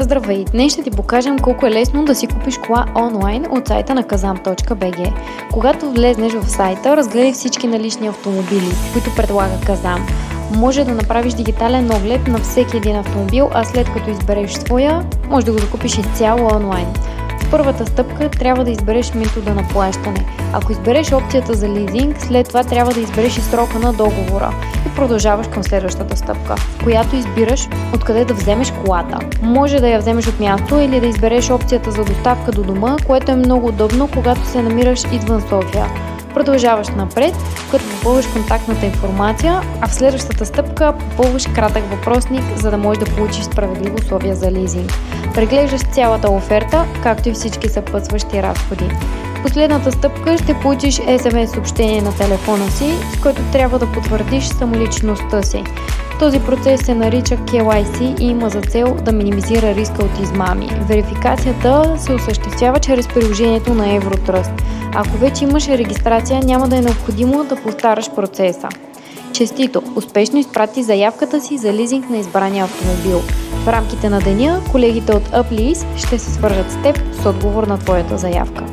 Здравей! Днес ще ти покажем колко е лесно да си купиш кола онлайн от сайта на kazam.bg. Когато влезнеш в сайта, разгледай всички налични автомобили, които предлага Kazam. Може да направиш дигитален оглед на всеки един автомобил, а след като избереш своя, може да го закупиш изцяло онлайн. В първата стъпка трябва да избереш метода на плащане. Ако избереш опцията за лизинг, след това трябва да избереш и срока на договора и продължаваш към следващата стъпка, в която избираш откъде да вземеш колата. Може да я вземеш от място или да избереш опцията за доставка до дома, което е много удобно, когато се намираш извън София. Продължаваш напред, като попълваш контактната информация, а в следващата стъпка попълваш кратък въпросник, за да можеш да получиш справедливо условия за лизинг. Преглеждаш цялата оферта, както и всички съпътстващи разходи. В последната стъпка ще получиш SMS съобщение на телефона си, с което трябва да потвърдиш самоличността си. Този процес се нарича KYC и има за цел да минимизира риска от измами. Верификацията се осъществява чрез приложението на Евротръст. Ако вече имаш регистрация, няма да е необходимо да повтаряш процеса. Честито! Успешно изпрати заявката си за лизинг на избрания автомобил. В рамките на деня колегите от UpLease ще се свържат с теб с отговор на твоята заявка.